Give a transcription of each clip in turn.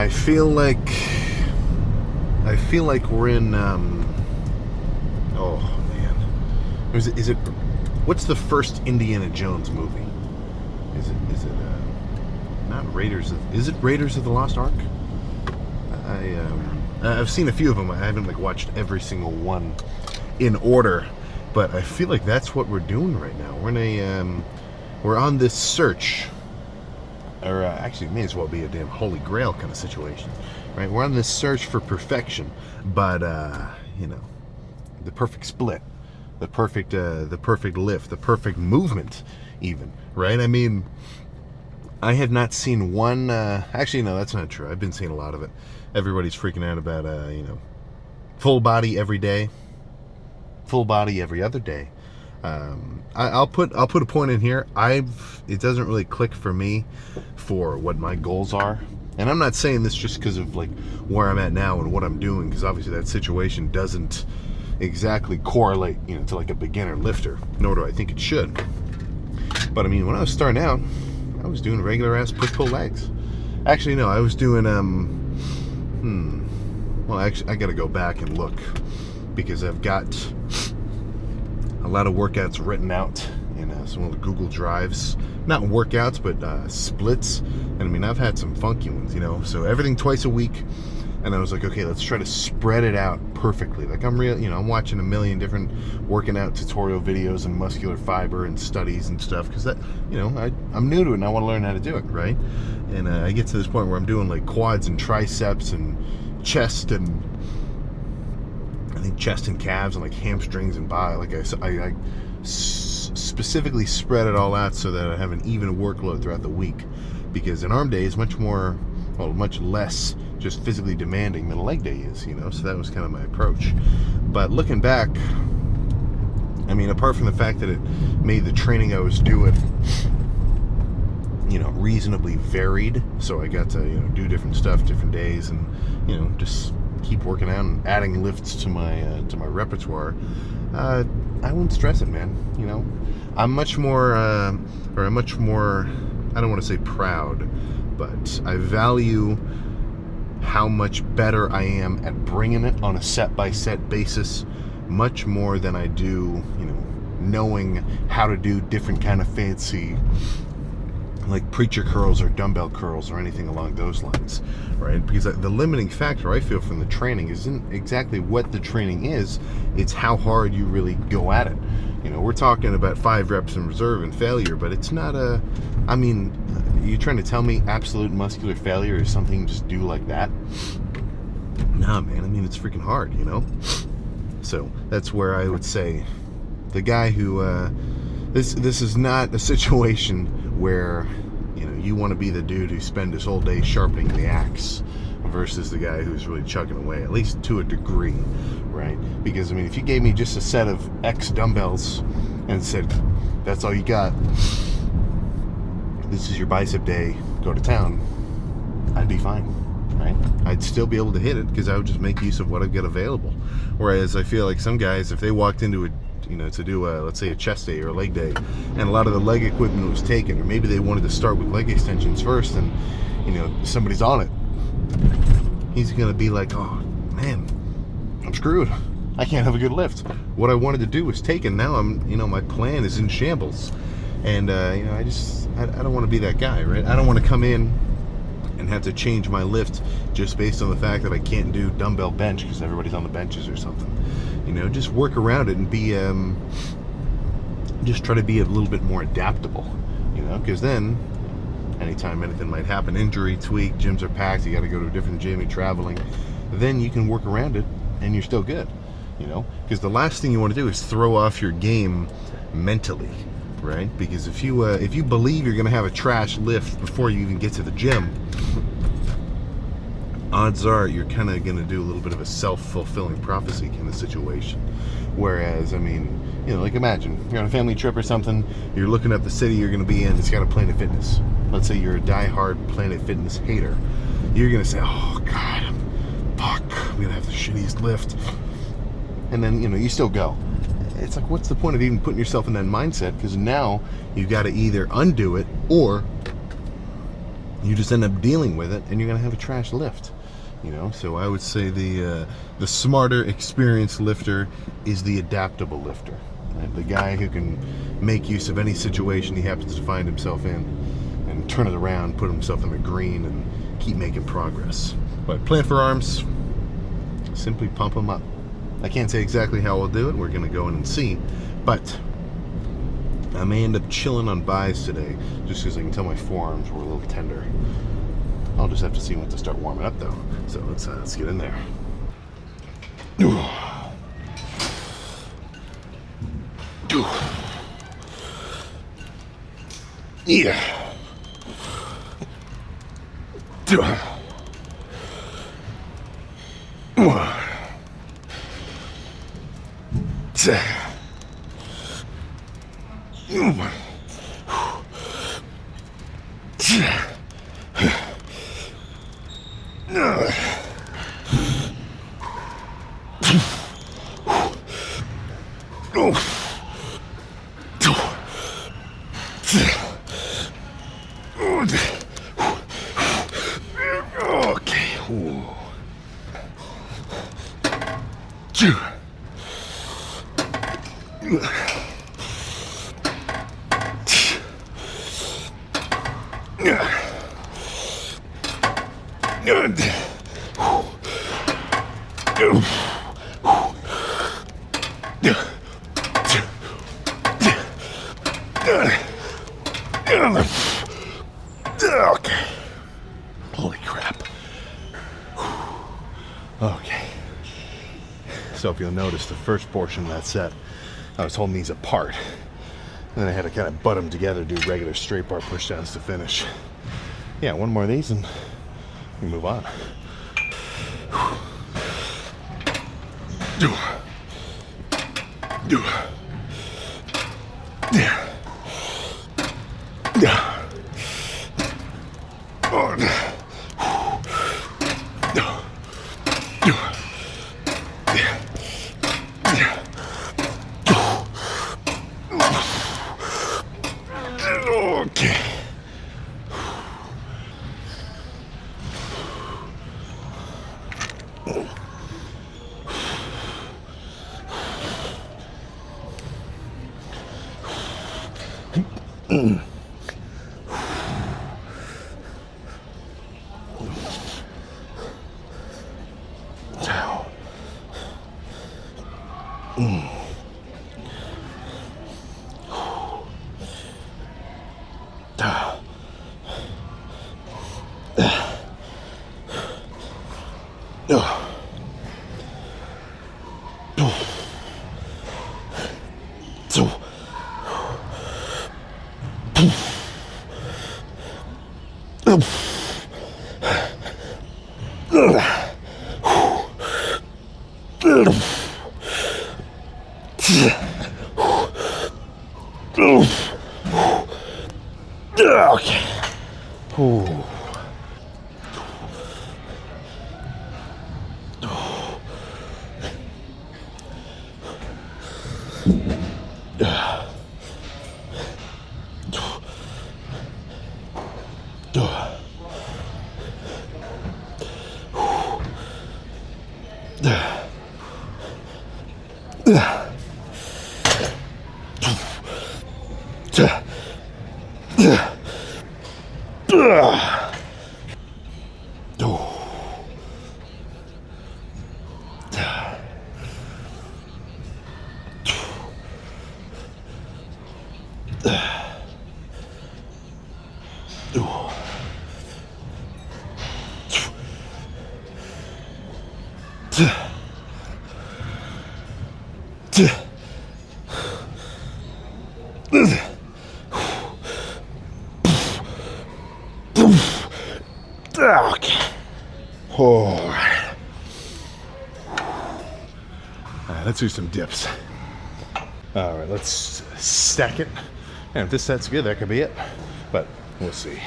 I feel like we're in. Oh man, is it? What's the first Indiana Jones movie? Is it not Raiders? Is it Raiders of the Lost Ark? I've seen a few of them. I haven't watched every single one in order, but I feel like that's what we're doing right now. We're on this search, or actually, it may as well be a damn holy grail kind of situation, right? We're on this search for perfection, but the perfect split, the perfect lift, the perfect movement, even, right? I mean, I have not seen one. Actually, no, that's not true. I've been seeing a lot of it. Everybody's freaking out about full body every day, full body every other day. I'll put a point in here. It doesn't really click for me for what my goals are, and I'm not saying this just because of where I'm at now and what I'm doing, because obviously that situation doesn't exactly correlate to a beginner lifter, nor do I think it should. But I mean, when I was starting out, I was doing regular ass push-pull legs. Actually, no, I was doing well, actually, I got to go back and look, because I've got a lot of workouts written out in some of the Google Drives. Not workouts, but splits. And I mean, I've had some funky ones, So everything twice a week. And I was like, okay, let's try to spread it out perfectly. I'm watching a million different working out tutorial videos and muscular fiber and studies and stuff, because that, I'm new to it and I want to learn how to do it, right? And I get to this point where I'm doing quads and triceps and chest and I think chest and calves and hamstrings and bi. I specifically spread it all out so that I have an even workload throughout the week, because an arm day is much less just physically demanding than a leg day is, so that was kind of my approach. But looking back, I mean, apart from the fact that it made the training I was doing reasonably varied, so I got to do different stuff different days, and just keep working out and adding lifts to my repertoire. I wouldn't stress it, man. I'm much more I don't want to say proud, but I value how much better I am at bringing it on a set-by-set basis, much more than I do, knowing how to do different kind of fancy, preacher curls or dumbbell curls or anything along those lines, right? Because the limiting factor I feel from the training isn't exactly what the training is, it's how hard you really go at it. We're talking about 5 reps in reserve and failure, but it's not you're trying to tell me absolute muscular failure is something you just do like that? Nah, man, it's freaking hard, So that's where I would say the guy who, this is not a situation where, you want to be the dude who spend his whole day sharpening the axe versus the guy who's really chugging away, at least to a degree, right? Because, if you gave me just a set of X dumbbells and said, that's all you got, this is your bicep day, go to town, I'd be fine, right? I'd still be able to hit it because I would just make use of what I've got available. Whereas I feel like some guys, if they walked into to do let's say a chest day or a leg day, and a lot of the leg equipment was taken, or maybe they wanted to start with leg extensions first, and somebody's on it, he's gonna be like, oh man, I'm screwed, I can't have a good lift. What I wanted to do was taken, now I'm my plan is in shambles. And I don't want to be that guy, right? I don't want to come in and have to change my lift just based on the fact that I can't do dumbbell bench because everybody's on the benches or something. Just work around it and be just try to be a little bit more adaptable, because then anytime anything might happen, injury, tweak, gyms are packed, you got to go to a different gym, you're traveling, then you can work around it and you're still good, because the last thing you want to do is throw off your game mentally, right? Because if you believe you're going to have a trash lift before you even get to the gym, odds are you're kind of going to do a little bit of a self-fulfilling prophecy kind of situation. Whereas, imagine you're on a family trip or something, you're looking up the city you're going to be in, it's got a Planet Fitness. Let's say you're a die-hard Planet Fitness hater. You're going to say, oh God, I'm going to have the shittiest lift. And then, you still go. It's like, what's the point of even putting yourself in that mindset? Because now you've got to either undo it or you just end up dealing with it, and you're gonna have a trash lift. So I would say the smarter, experienced lifter is the adaptable lifter, right? The guy who can make use of any situation he happens to find himself in and turn it around, put himself in the green, and keep making progress. But plan for arms, simply pump them up. I can't say exactly how we'll do it. We're gonna go in and see, but I may end up chilling on buys today, just because I can tell my forearms were a little tender. I'll just have to see when to start warming up, though. So let's get in there. Yeah. Okay. Ooh. Okay. Holy crap. Okay. So if you'll notice, the first portion of that set, I was holding these apart. And then I had to kind of butt them together, do regular straight bar pushdowns to finish. Yeah, one more of these and we move on. Okay. Okay. Ooh. Okay. All right, let's do some dips. All right, let's stack it. And if this set's good, that could be it. But we'll see.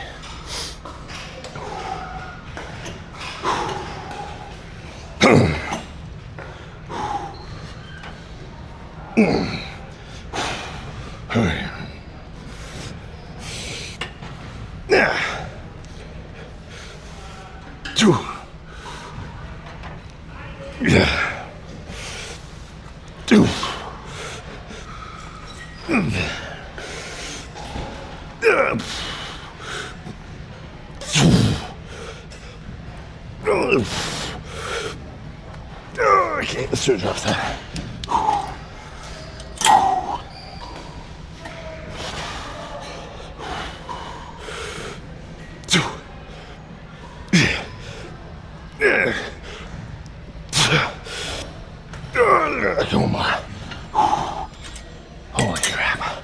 Okay, let's switch off that. Come on. Holy crap.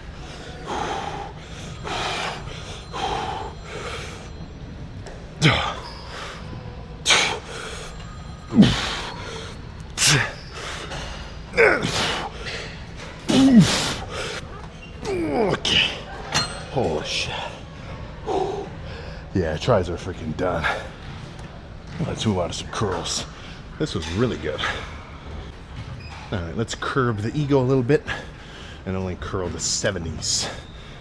Okay. Holy shit. Yeah, tries are freaking done. Let's move on to some curls. This was really good. All right, let's curb the ego a little bit and only curl the 70s.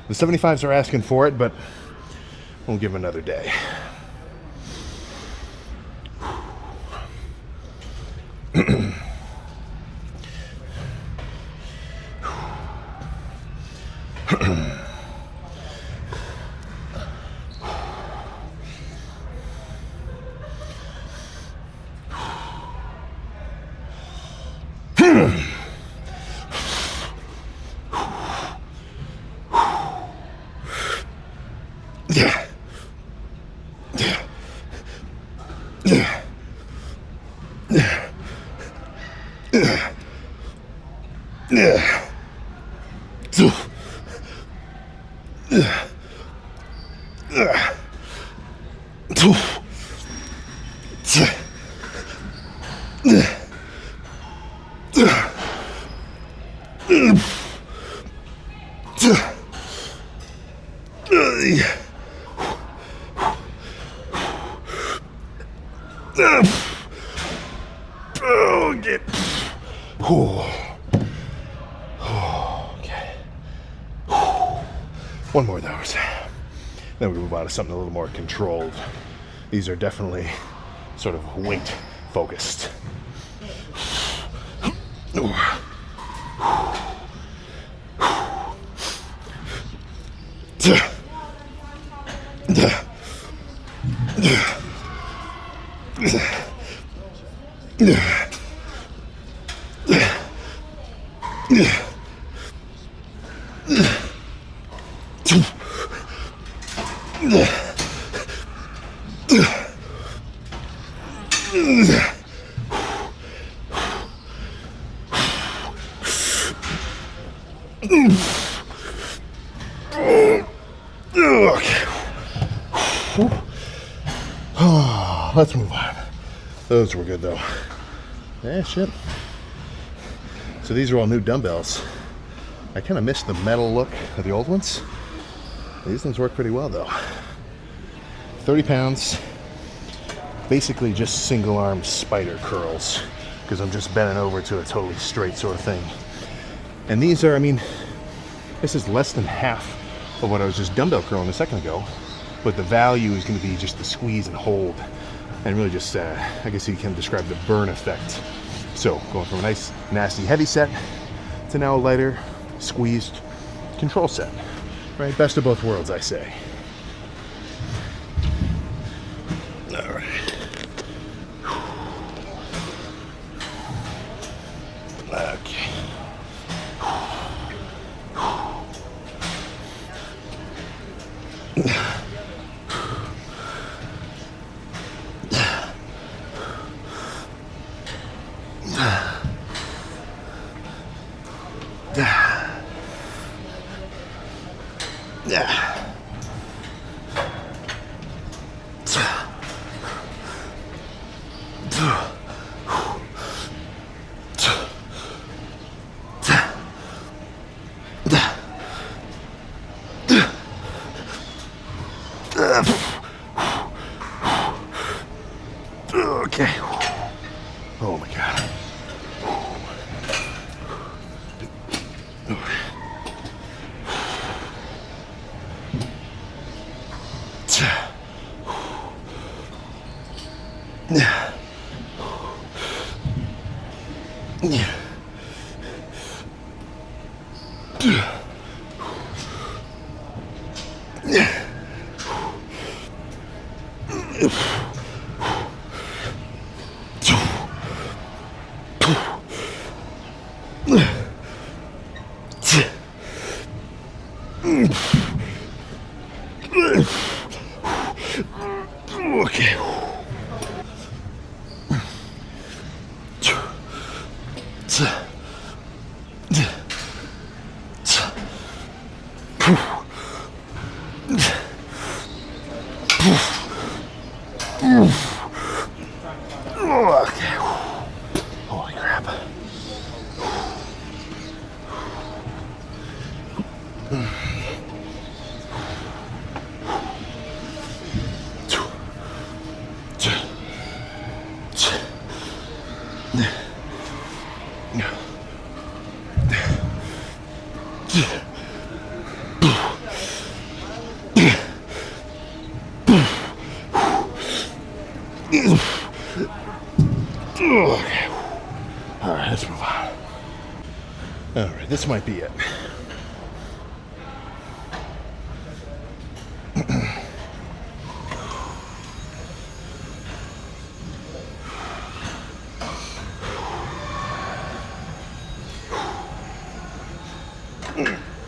The 75s are asking for it, but we'll give them another day. Okay. One more of those. Then we move on to something a little more controlled. These are definitely sort of weight focused. Let's move on. Those were good though. Yeah, shit. So these are all new dumbbells. I kind of missed the metal look of the old ones. These ones work pretty well though. 30 pounds. Basically just single arm spider curls because I'm just bending over to a totally straight sort of thing. And these are, I mean, this is less than half of what I was just dumbbell curling a second ago, but the value is going to be just the squeeze and hold and really just, I guess you can describe the burn effect. So going from a nice, nasty, heavy set to now a lighter, squeezed control set, right? Best of both worlds, I say. All right. Okay. Okay. Oh my God. Okay. Okay. Holy crap. Okay. All right, let's move on. All right, this might be it.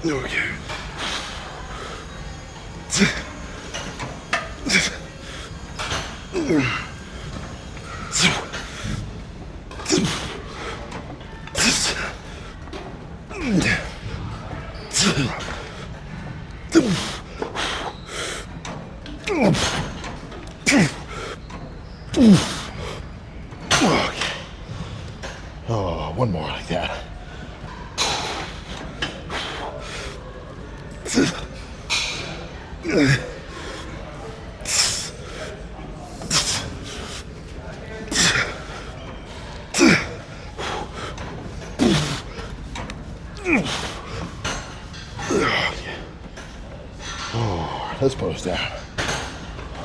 Okay. Oh, one more like that. Oh, let's pose down.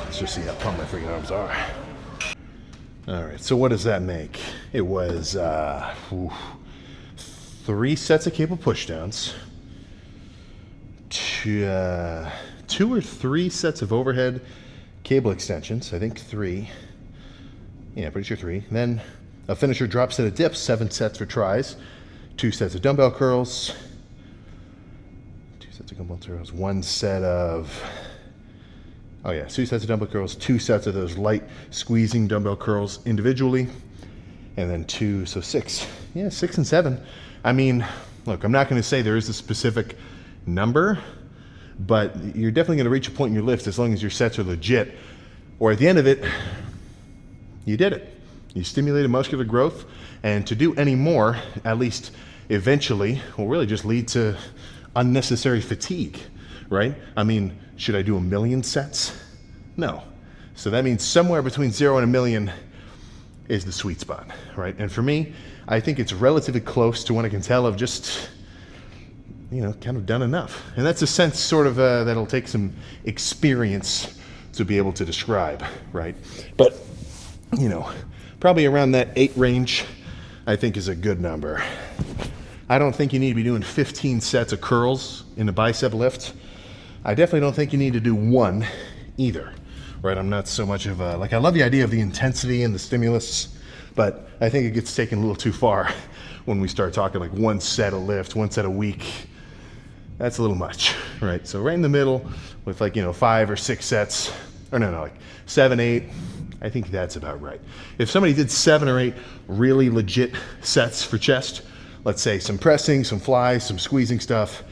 Let's just see how pumped my freaking arms are. All right, so what does that make? It was 3 sets of cable pushdowns, 2 or 3 sets of overhead cable extensions. I think 3. Yeah, pretty sure 3. Then a finisher drop set of dips, 7 sets for tries, 2 sets of dumbbell curls, 2 sets of dumbbell curls, 1 set of 2 sets of dumbbell curls, 2 sets of those light squeezing dumbbell curls individually, and then 2, so 6. Yeah, 6 and 7. I mean, look, I'm not going to say there is a specific number, but you're definitely going to reach a point in your lift as long as your sets are legit, or at the end of it, you did it. You stimulated muscular growth, and to do any more, at least eventually, will really just lead to unnecessary fatigue, right? I mean, should I do 1,000,000 sets? No. So that means somewhere between 0 and 1,000,000 is the sweet spot, right? And for me, I think it's relatively close to when I can tell I've just, kind of done enough. And that's a sense sort of that'll take some experience to be able to describe, right? But, probably around that 8 range, I think is a good number. I don't think you need to be doing 15 sets of curls in a bicep lift. I definitely don't think you need to do 1 either, right? I'm not so much of I love the idea of the intensity and the stimulus, but I think it gets taken a little too far when we start talking like 1 set a lift, 1 set a week. That's a little much, right? So right in the middle with 5 or 6 sets, or no, 7, 8, I think that's about right. If somebody did 7 or 8 really legit sets for chest, let's say some pressing, some flies, some squeezing stuff,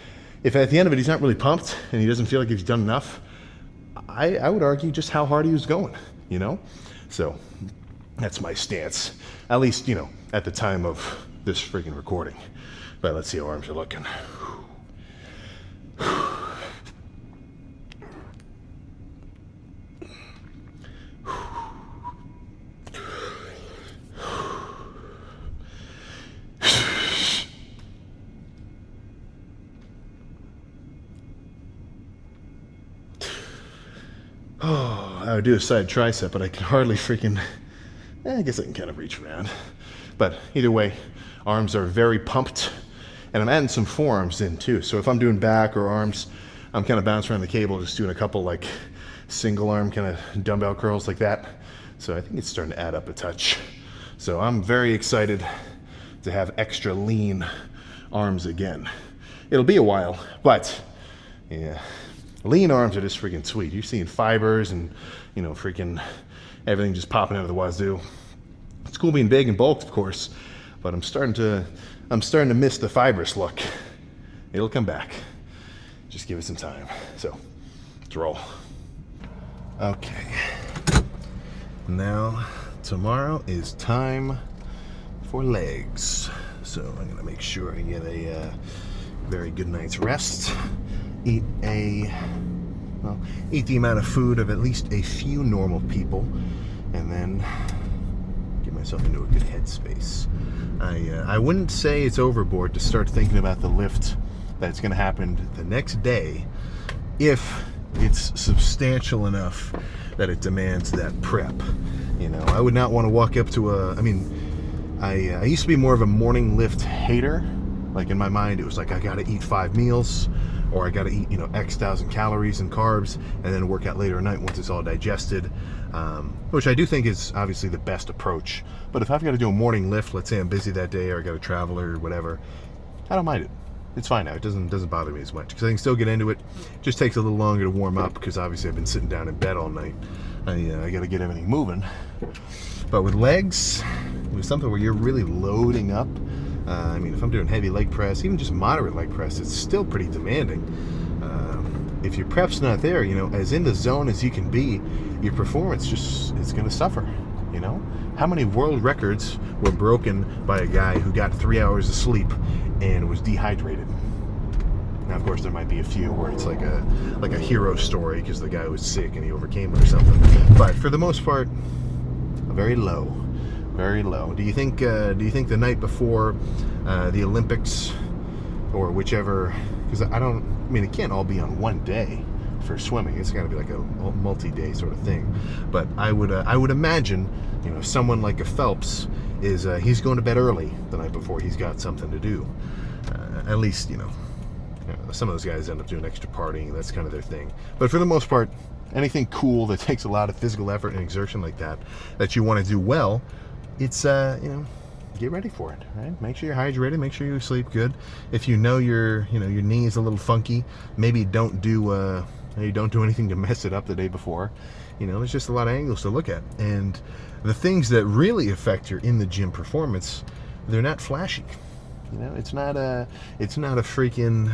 if at the end of it he's not really pumped and he doesn't feel like he's done enough, I would argue just how hard he was going, So that's my stance, at least, at the time of this freaking recording. But let's see how arms are looking. Oh, I would do a side tricep, but I can hardly freaking I guess I can kind of reach around. But either way, arms are very pumped. And I'm adding some forearms in too. So if I'm doing back or arms, I'm kind of bouncing around the cable, just doing a couple like single arm kind of dumbbell curls like that. So I think it's starting to add up a touch. So I'm very excited to have extra lean arms again. It'll be a while, but yeah, lean arms are just freaking sweet. You're seeing fibers and, you know, freaking everything just popping out of the wazoo. It's cool being big and bulked, of course, but I'm starting to miss the fibrous look. It'll come back. Just give it some time. So let's roll. Okay. Now tomorrow is time for legs. So I'm gonna make sure I get a very good night's rest. Eat the amount of food of at least a few normal people, and then get myself into a good headspace. I wouldn't say it's overboard to start thinking about the lift that's going to happen the next day if it's substantial enough that it demands that prep. You know, I would not want to walk up to I used to be more of a morning lift hater. Like in my mind, it was like I got to eat 5 meals, or I got to eat, you know, X thousand calories and carbs, and then work out later at night once it's all digested, which I do think is obviously the best approach. But if I've got to do a morning lift, let's say I'm busy that day, or I got to travel or whatever, I don't mind it. It's fine now. It doesn't bother me as much because I can still get into it. Just takes a little longer to warm up because obviously I've been sitting down in bed all night. I got to get everything moving. But with legs, with something where you're really loading up, I mean, if I'm doing heavy leg press, even just moderate leg press, it's still pretty demanding. If your prep's not there, you know, as in the zone as you can be, your performance it's going to suffer, you know? How many world records were broken by a guy who got 3 hours of sleep and was dehydrated? Now, of course, there might be a few where it's like a hero story because the guy was sick and he overcame it or something. But for the most part, very low. Very low. Do you think the night before the Olympics or whichever, because I mean it can't all be on one day for swimming. It's got to be like a multi-day sort of thing. But I would imagine, you know, someone like a Phelps is he's going to bed early the night before. He's got something to do. At least, you know, some of those guys end up doing extra partying. That's kind of their thing. But for the most part, anything cool that takes a lot of physical effort and exertion like that you want to do well, it's you know, get ready for it, right? Make sure you're hydrated, make sure you sleep good. If you know your knee is a little funky, maybe don't do anything to mess it up the day before. You know, there's just a lot of angles to look at. And the things that really affect your in the gym performance, they're not flashy. You know, it's not a freaking,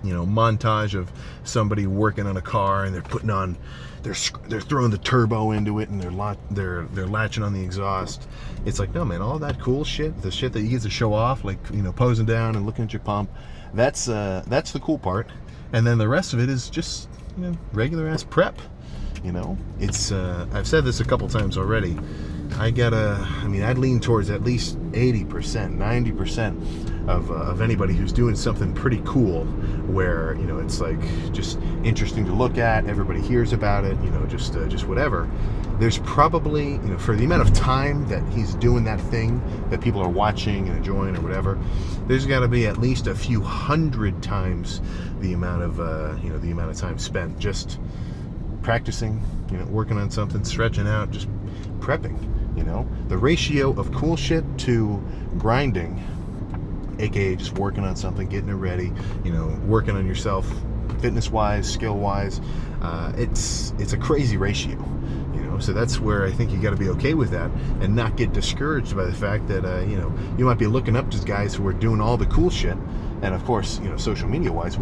you know, montage of somebody working on a car and they're putting on, they're throwing the turbo into it and they're latching on the exhaust. It's like, no, man, all that cool shit, the shit that you get to show off, like, you know, posing down and looking at your pump, that's the cool part. And then the rest of it is just, you know, regular ass prep. You know, it's I've said this a couple times already. I'd lean towards at least 80%, 90% of anybody who's doing something pretty cool where, you know, it's like just interesting to look at, everybody hears about it, you know, just whatever. There's probably, you know, for the amount of time that he's doing that thing that people are watching and enjoying or whatever, there's got to be at least a few hundred times the amount of time spent just practicing, you know, working on something, stretching out, just prepping. You know, the ratio of cool shit to grinding, aka just working on something, getting it ready, you know, working on yourself, fitness-wise, skill-wise, it's a crazy ratio. You know, so that's where I think you got to be okay with that and not get discouraged by the fact that you know, you might be looking up to guys who are doing all the cool shit, and of course, you know, social media-wise,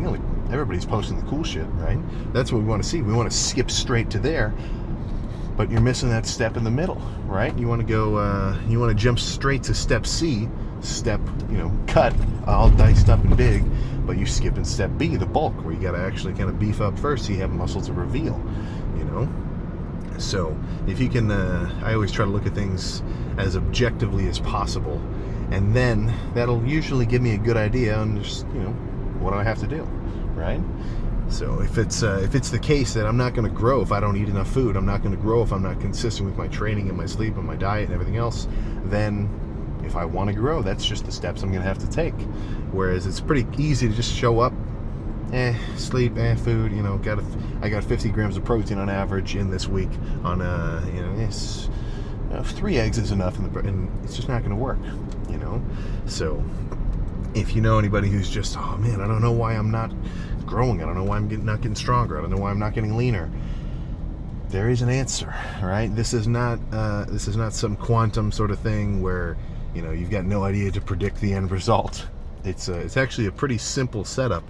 everybody's posting the cool shit, right? That's what we want to see. We want to skip straight to there. But you're missing that step in the middle, right? You want to go, you want to jump straight to step C, you know, cut, all diced up and big, but you skip in step B, the bulk, where you got to actually kind of beef up first so you have muscle to reveal, you know? So if you can, I always try to look at things as objectively as possible, and then that'll usually give me a good idea on just, you know, what do I have to do, right? So if it's the case that I'm not going to grow if I don't eat enough food, I'm not going to grow if I'm not consistent with my training and my sleep and my diet and everything else, then if I want to grow, that's just the steps I'm going to have to take. Whereas it's pretty easy to just show up, sleep, food, I got 50 grams of protein on average in this week on, 3 eggs is enough, and it's just not going to work, So if you know anybody who's just, oh man, I don't know why I'm not growing, I don't know why I'm not getting stronger, I don't know why I'm not getting leaner, there is an answer, right? This is not some quantum sort of thing where you've got no idea to predict the end result. It's actually a pretty simple setup,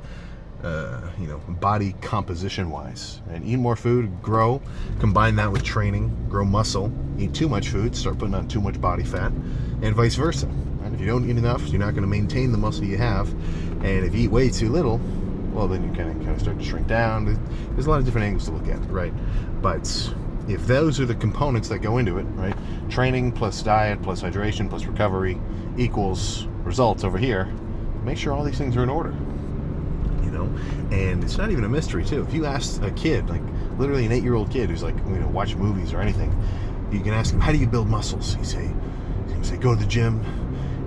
body composition wise. And eat more food, grow, combine that with training, grow muscle. Eat too much food, start putting on too much body fat, and vice versa. And if you don't eat enough, you're not going to maintain the muscle you have. And if you eat way too little, well, then you kind of start to shrink down. There's a lot of different angles to look at, right? But if those are the components that go into it, right? Training plus diet plus hydration plus recovery equals results over here. Make sure all these things are in order, And it's not even a mystery, too. If you ask a kid, like literally an 8-year-old kid who's like, watch movies or anything, you can ask him, how do you build muscles? He's going to say, go to the gym,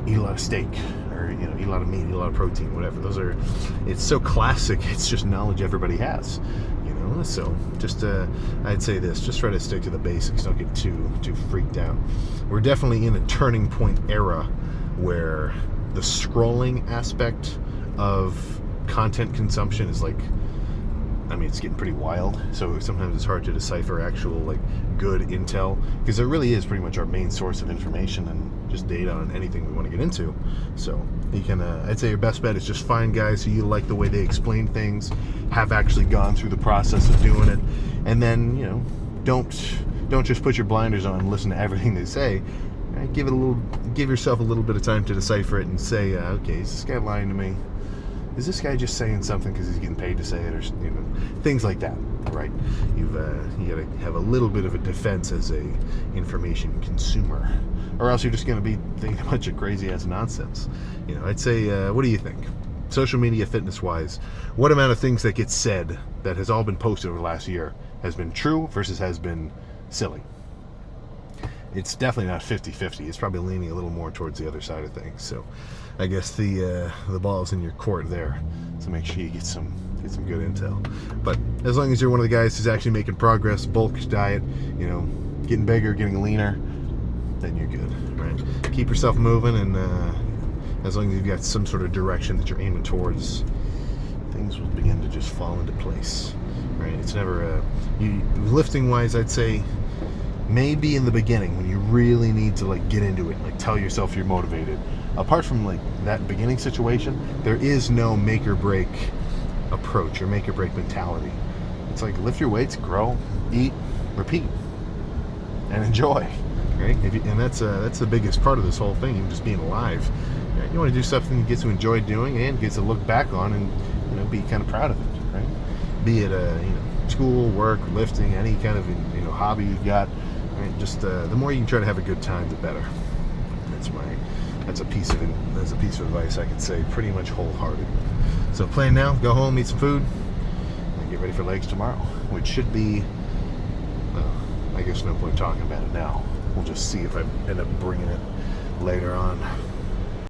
eat a lot of steak, or eat a lot of meat, eat a lot of protein, whatever. It's so classic. It's just knowledge everybody has, So just I'd say this: just try to stick to the basics. Don't get too freaked out. We're definitely in a turning point era where the scrolling aspect of content consumption is it's getting pretty wild. So sometimes it's hard to decipher actual good intel, because it really is pretty much our main source of information and just data on anything we want to get into. So you can, I'd say your best bet is just find guys who you like the way they explain things, have actually gone through the process of doing it, and then don't just put your blinders on and listen to everything they say. Right? Give yourself a little bit of time to decipher it and say, okay, is this guy lying to me? Is this guy just saying something because he's getting paid to say it, or things like that, right? You got to have a little bit of a defense as a information consumer, or else you're just going to be thinking a bunch of crazy ass nonsense. I'd say, what do you think? Social media, fitness-wise, what amount of things that get said that has all been posted over the last year has been true versus has been silly? It's definitely not 50-50. It's probably leaning a little more towards the other side of things. So I guess the ball's in your court there. So make sure you get some good intel. But as long as you're one of the guys who's actually making progress, bulk diet, getting bigger, getting leaner, then you're good, right? Keep yourself moving, and as long as you've got some sort of direction that you're aiming towards, things will begin to just fall into place, right? It's never lifting wise, I'd say, maybe in the beginning when you really need to get into it, tell yourself you're motivated. Apart from that beginning situation, there is no make or break approach or make or break mentality. It's lift your weights, grow, eat, repeat, and enjoy, right? And that's the biggest part of this whole thing, even just being alive. Right? You want to do something you get to enjoy doing and get to look back on and be kind of proud of it, right? Be it school, work, lifting, any kind of hobby you got. Right? Just the more you can try to have a good time, the better. That's a piece of advice I could say pretty much wholehearted. So plan now, go home, eat some food, and get ready for legs tomorrow, which should be, I guess no point talking about it now. We'll just see if I end up bringing it later on.